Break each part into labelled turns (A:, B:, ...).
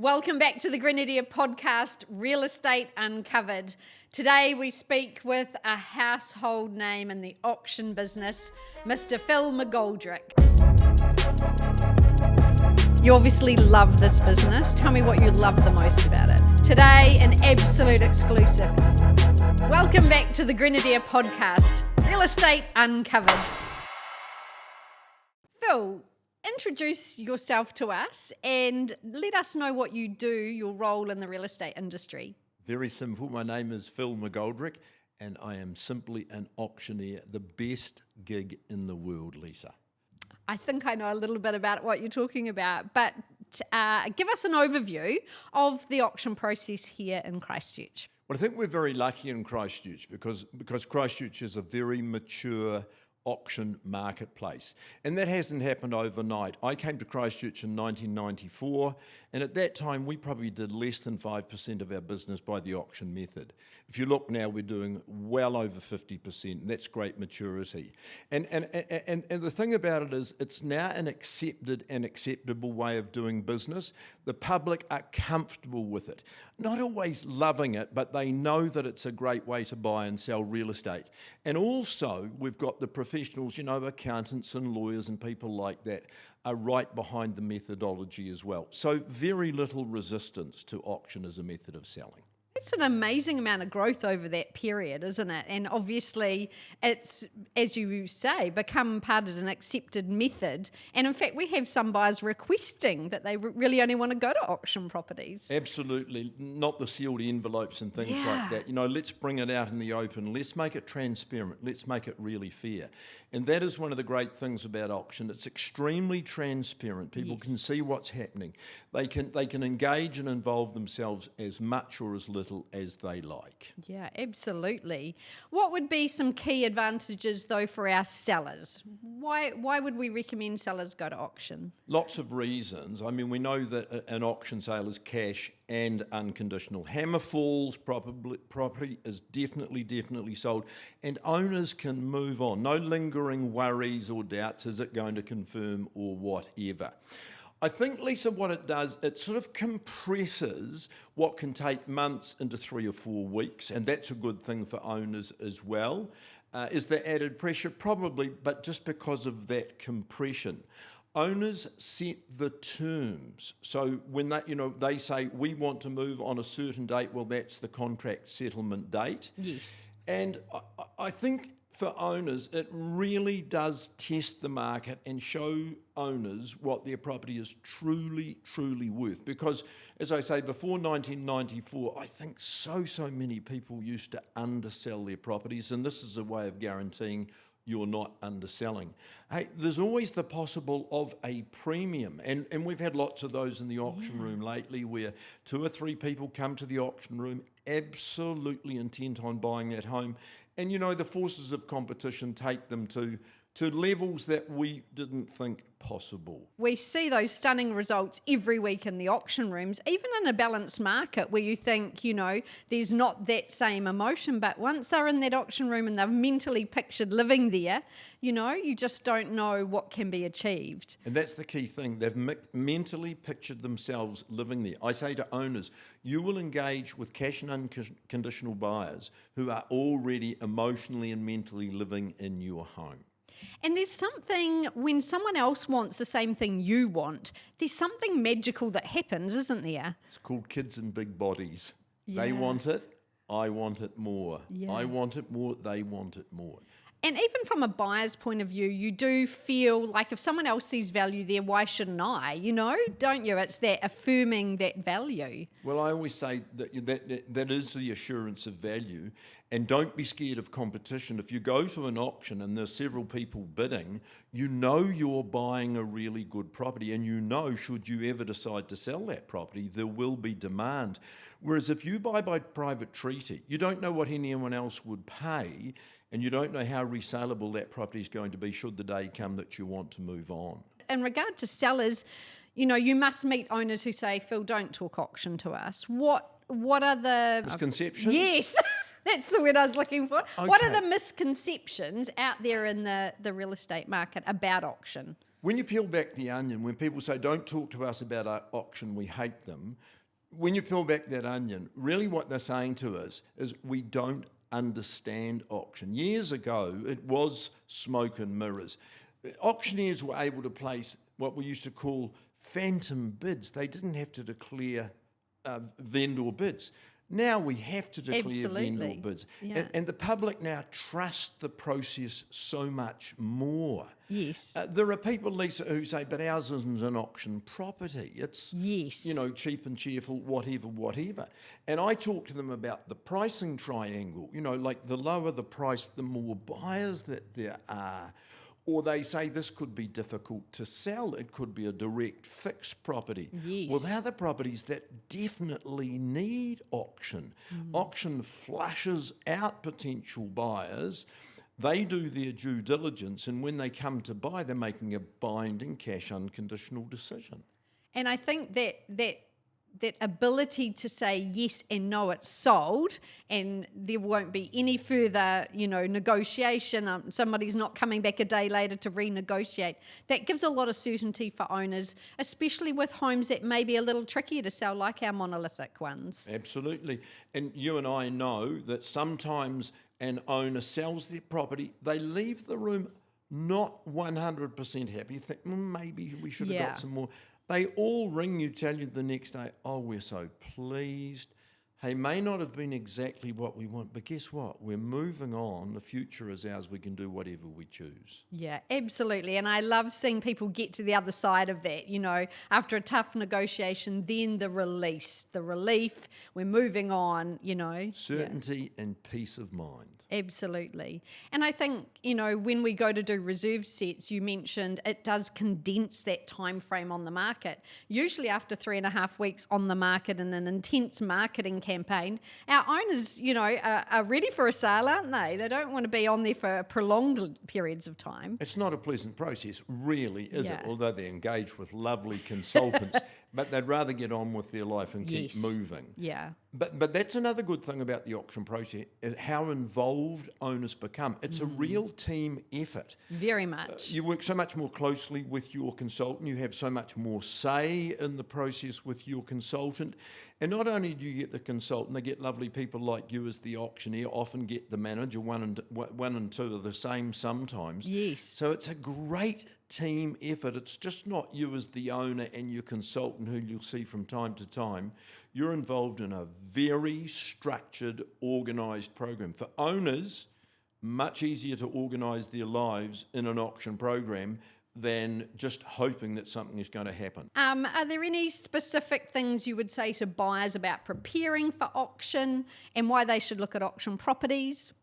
A: Welcome back to the Grenadier Podcast, Real Estate Uncovered. Today we speak with a household name in the auction business, Mr. Phil McGoldrick. You obviously love this business. Tell me what you love the most about it. Today, an absolute exclusive. Welcome back to the Grenadier Podcast, Real Estate Uncovered. Phil, introduce yourself to us and let us know what you do, your role in the real estate industry.
B: Very simple. My name is Phil McGoldrick and I am simply an auctioneer, the best gig in the world, Lisa.
A: I think I know a little bit about what you're talking about, but give us an overview of the auction process here in Christchurch.
B: Well, I think we're very lucky in Christchurch because Christchurch is a very mature auction marketplace. And that hasn't happened overnight. I came to Christchurch in 1994, and at that time we probably did less than 5% of our business by the auction method. If you look now, we're doing well over 50%, and that's great maturity. And the thing about it is, it's now an accepted and acceptable way of doing business. The public are comfortable with it. Not always loving it, but they know that it's a great way to buy and sell real estate. And also, we've got the professionals, accountants and lawyers and people like that are right behind the methodology as well. So very little resistance to auction as a method of selling.
A: It's an amazing amount of growth over that period, isn't it? And obviously it's, as you say, become part of an accepted method. And in fact, we have some buyers requesting that they really only want to go to auction properties.
B: Absolutely. Not the sealed envelopes and things like that. Let's bring it out in the open. Let's make it transparent. Let's make it really fair. And that is one of the great things about auction. It's extremely transparent. People can see what's happening. They can engage and involve themselves as much or as little as they like.
A: Yeah, absolutely. What would be some key advantages though for our sellers? Why would we recommend sellers go to auction?
B: Lots of reasons. I mean, we know that an auction sale is cash and unconditional. Hammer falls, property is definitely sold, and owners can move on. No lingering worries or doubts, is it going to confirm or whatever. I think, Lisa, what it does, it sort of compresses what can take months into 3 or 4 weeks, and that's a good thing for owners as well. Is there added pressure? Probably, but just because of that compression. Owners set the terms. So when they say, we want to move on a certain date, well, that's the contract settlement date.
A: Yes.
B: And I think for owners, it really does test the market and show owners what their property is truly worth. Because, as I say, before 1994, I think so many people used to undersell their properties, and this is a way of guaranteeing you're not underselling. Hey, there's always the possible of a premium, and we've had lots of those in the auction room lately, where 2 or 3 people come to the auction room absolutely intent on buying that home, and the forces of competition take them to levels that we didn't think possible.
A: We see those stunning results every week in the auction rooms, even in a balanced market where you think, there's not that same emotion, but once they're in that auction room and they've mentally pictured living there, you just don't know what can be achieved.
B: And that's the key thing. They've mentally pictured themselves living there. I say to owners, you will engage with cash and unconditional buyers who are already emotionally and mentally living in your home.
A: And there's something, when someone else wants the same thing you want, there's something magical that happens, isn't there?
B: It's called kids in big bodies.
A: Yeah.
B: They want it, I want it more.
A: Yeah.
B: I want it more, they want it more.
A: And even from a buyer's point of view, you do feel like if someone else sees value there, why shouldn't I? Don't you? It's that affirming that value.
B: Well, I always say that is the assurance of value. And don't be scared of competition. If you go to an auction and there's several people bidding, you're buying a really good property, and should you ever decide to sell that property, there will be demand. Whereas if you buy by private treaty, you don't know what anyone else would pay, and you don't know how resaleable that property is going to be should the day come that you want to move on.
A: In regard to sellers, you must meet owners who say, Phil, don't talk auction to us. What are the
B: misconceptions?
A: Yes. That's the word I was looking for. Okay. What are the misconceptions out there in the real estate market about auction?
B: When you peel back the onion, when people say, don't talk to us about our auction, we hate them, when you peel back that onion, really what they're saying to us is we don't understand auction. Years ago, it was smoke and mirrors. Auctioneers were able to place what we used to call phantom bids. They didn't have to declare vendor bids. Now we have to declare vendor bids.
A: Yeah.
B: And the public now trust the process so much more.
A: Yes.
B: There are people, Lisa, who say, but ours isn't an auction property. It's, cheap and cheerful, whatever. And I talk to them about the pricing triangle. Like the lower the price, the more buyers that there are. Or they say this could be difficult to sell. It could be a direct fixed property.
A: Yes.
B: Well, they're the properties that definitely need auction. Auction flushes out potential buyers. They do their due diligence, and when they come to buy, they're making a binding cash unconditional decision.
A: And I think that ability to say yes and no, it's sold, and there won't be any further, negotiation. Somebody's not coming back a day later to renegotiate. That gives a lot of certainty for owners, especially with homes that may be a little trickier to sell, like our monolithic ones.
B: Absolutely. And you and I know that sometimes an owner sells their property, they leave the room not 100% happy, think, maybe we should have got some more. They all ring you, tell you the next day, oh, we're so pleased. Hey, may not have been exactly what we want, but guess what? We're moving on. The future is ours. We can do whatever we choose.
A: Yeah, absolutely. And I love seeing people get to the other side of that, after a tough negotiation, then the release, the relief, we're moving on,
B: Certainty and peace of mind.
A: Absolutely. And I think, when we go to do reserve sets, you mentioned it does condense that time frame on the market. Usually after 3.5 weeks on the market in an intense marketing campaign, our owners, are ready for a sale, aren't they? They don't want to be on there for prolonged periods of time.
B: It's not a pleasant process, really, is it? Although they're engaged with lovely consultants, but they'd rather get on with their life and keep moving.
A: Yeah.
B: But that's another good thing about the auction process, is how involved owners become. It's a real team effort.
A: Very much.
B: You work so much more closely with your consultant. You have so much more say in the process with your consultant. And not only do you get the consultant, they get lovely people like you as the auctioneer, often get the manager, one and two are the same sometimes.
A: Yes.
B: So it's a great team effort. It's just not you as the owner and your consultant who you'll see from time to time. You're involved in a very structured, organised program. For owners, much easier to organise their lives in an auction program than just hoping that something is going to happen.
A: Are there any specific things you would say to buyers about preparing for auction and why they should look at auction properties?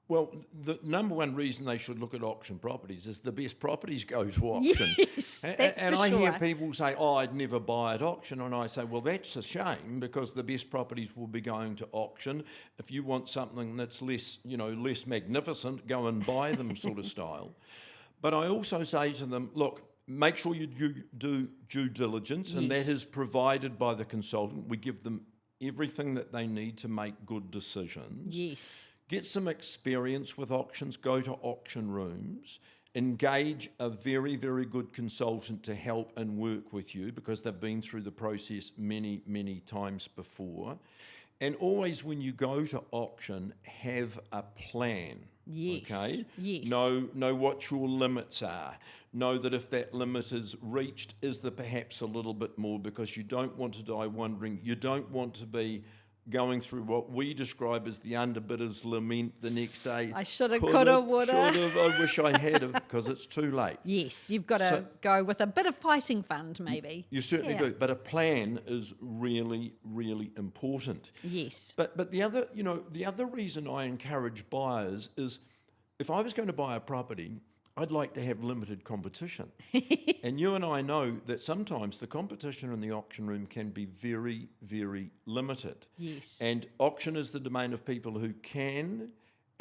B: Well, the number one reason they should look at auction properties is the best properties go to auction.
A: Yes, that's
B: and
A: for
B: I
A: sure.
B: hear people say, oh, I'd never buy at auction. And I say, well, that's a shame, because the best properties will be going to auction. If you want something that's less magnificent, go and buy them sort of style. But I also say to them, look, make sure you do due diligence, and that is provided by the consultant. We give them everything that they need to make good decisions.
A: Yes.
B: Get some experience with auctions, go to auction rooms, engage a very, very good consultant to help and work with you, because they've been through the process many, many times before. And always when you go to auction, have a plan.
A: Yes.
B: Okay?
A: Yes.
B: Know what your limits are. Know that if that limit is reached, is there perhaps a little bit more, because you don't want to die wondering. You don't want to be going through what we describe as the underbidder's lament the next day.
A: I shoulda, coulda, woulda.
B: Should have, I wish I had have, because it's too late.
A: Yes, you've got to go with a bit of fighting fund, maybe.
B: You certainly do, but a plan is really, really important.
A: Yes.
B: But the other reason I encourage buyers is, if I was going to buy a property, I'd like to have limited competition. And you and I know that sometimes the competition in the auction room can be very, very limited.
A: Yes.
B: And auction is the domain of people who can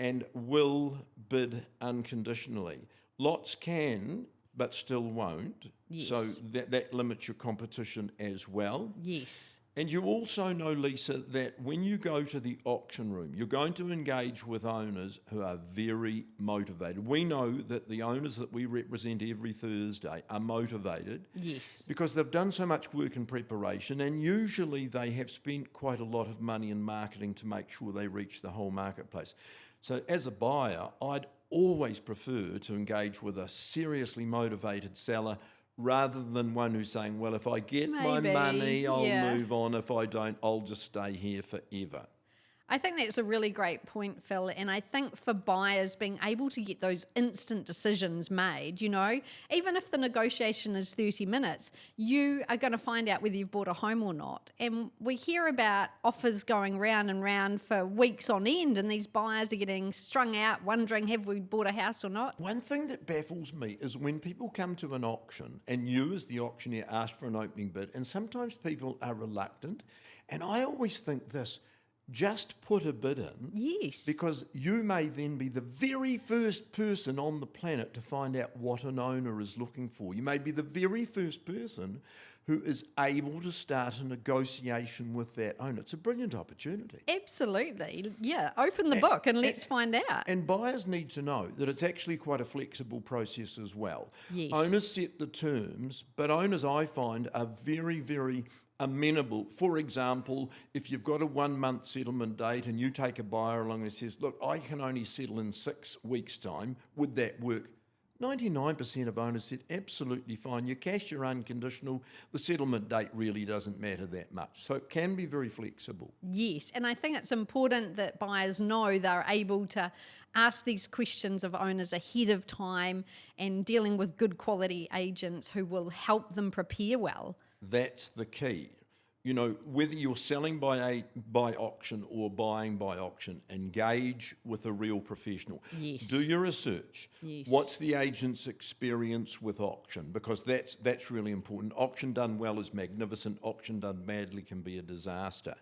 B: and will bid unconditionally. Lots can, but still won't.
A: Yes.
B: So that limits your competition as well.
A: Yes.
B: And you also know, Lisa, that when you go to the auction room, you're going to engage with owners who are very motivated. We know that the owners that we represent every Thursday are motivated.
A: Yes.
B: Because they've done so much work in preparation, and usually they have spent quite a lot of money in marketing to make sure they reach the whole marketplace. So as a buyer, I'd always prefer to engage with a seriously motivated seller rather than one who's saying, well, if I get my
A: Maybe,
B: money, I'll
A: yeah.
B: move on. If I don't, I'll just stay here forever.
A: I think that's a really great point, Phil. And I think for buyers, being able to get those instant decisions made, you know, even if the negotiation is 30 minutes, you are going to find out whether you've bought a home or not. And we hear about offers going round and round for weeks on end, and these buyers are getting strung out, wondering, have we bought a house or not?
B: One thing that baffles me is when people come to an auction and you as the auctioneer ask for an opening bid, and sometimes people are reluctant. And I always think this, just put a bid in.
A: Yes.
B: Because you may then be the very first person on the planet to find out what an owner is looking for. You may be the very first person who is able to start a negotiation with that owner. It's a brilliant opportunity.
A: Absolutely. Yeah. Open the book and let's find out.
B: And buyers need to know that it's actually quite a flexible process as well.
A: Yes.
B: Owners set the terms, but owners, I find, are very, very amenable. For example, if you've got a 1 month settlement date and you take a buyer along and says, look, I can only settle in 6 weeks' time, would that work? 99% of owners said, absolutely fine. You cash your unconditional. The settlement date really doesn't matter that much. So it can be very flexible.
A: Yes, and I think it's important that buyers know they're able to ask these questions of owners ahead of time and dealing with good quality agents who will help them prepare well.
B: That's the key. You know, whether you're selling by auction or buying by auction, engage with a real professional.
A: Yes.
B: Do your research.
A: Yes.
B: What's the agent's experience with auction? Because that's really important. Auction done well is magnificent. Auction done badly can be a disaster.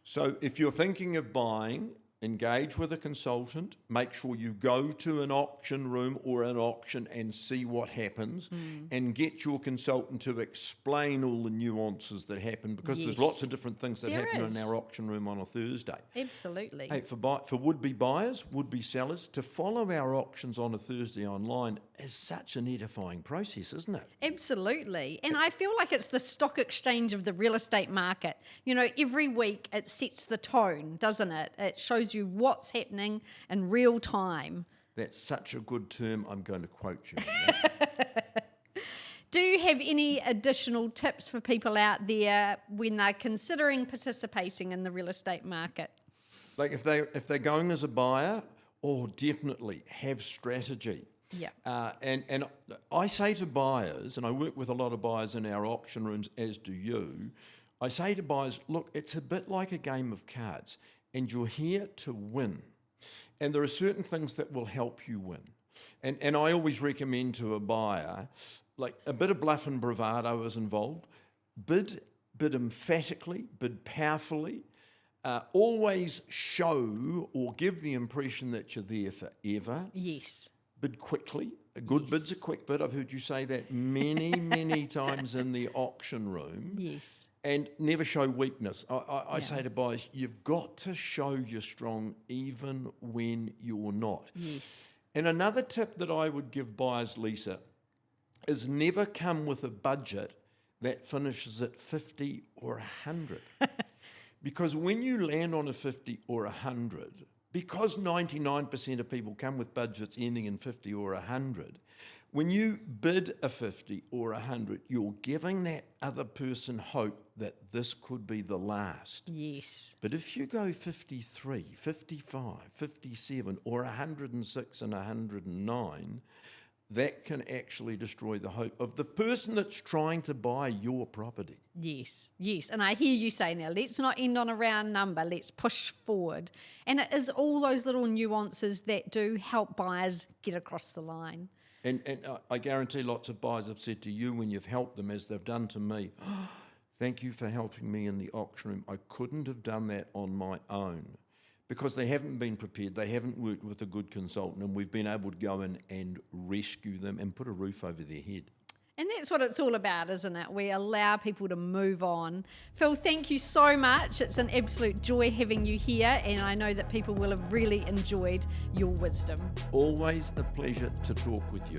B: So if you're thinking of buying, engage with a consultant, make sure you go to an auction room or an auction and see what happens, and get your consultant to explain all the nuances that happen, because there's lots of different things that happen in our auction room on a Thursday.
A: Absolutely.
B: Hey, for would-be buyers, would-be sellers, to follow our auctions on a Thursday online is such an edifying process, isn't it?
A: Absolutely. And I feel like it's the stock exchange of the real estate market. You know, every week it sets the tone, doesn't it? It shows you what's happening in real time.
B: That's such a good term. I'm going to quote you on that.
A: Do you have any additional tips for people out there when they're considering participating in the real estate market?
B: Like if they're going as a buyer, definitely have strategy.
A: Yeah.
B: And I say to buyers, and I work with a lot of buyers in our auction rooms, as do you, I say to buyers, look, it's a bit like a game of cards, and you're here to win. And there are certain things that will help you win. And I always recommend to a buyer, like a bit of bluff and bravado is involved. Bid emphatically, bid powerfully. Always show or give the impression that you're there forever.
A: Yes.
B: Bid quickly. A good bid's a quick bid. I've heard you say that many, many times in the auction room.
A: Yes.
B: And never show weakness. I say to buyers, you've got to show you're strong even when you're not.
A: Yes.
B: And another tip that I would give buyers, Lisa, is never come with a budget that finishes at 50 or 100. Because when you land on a 50 or 100, because 99% of people come with budgets ending in 50 or 100, when you bid a 50 or 100, you're giving that other person hope that this could be the last.
A: Yes.
B: But if you go 53, 55, 57, or 106 and 109, that can actually destroy the hope of the person that's trying to buy your property.
A: Yes, yes. And I hear you say now, let's not end on a round number, let's push forward. And it is all those little nuances that do help buyers get across the line.
B: And I guarantee lots of buyers have said to you when you've helped them, as they've done to me, thank you for helping me in the auction room. I couldn't have done that on my own. Because they haven't been prepared, they haven't worked with a good consultant, and we've been able to go in and rescue them and put a roof over their head.
A: And that's what it's all about, isn't it? We allow people to move on. Phil, thank you so much. It's an absolute joy having you here, and I know that people will have really enjoyed your wisdom.
B: Always a pleasure to talk with you.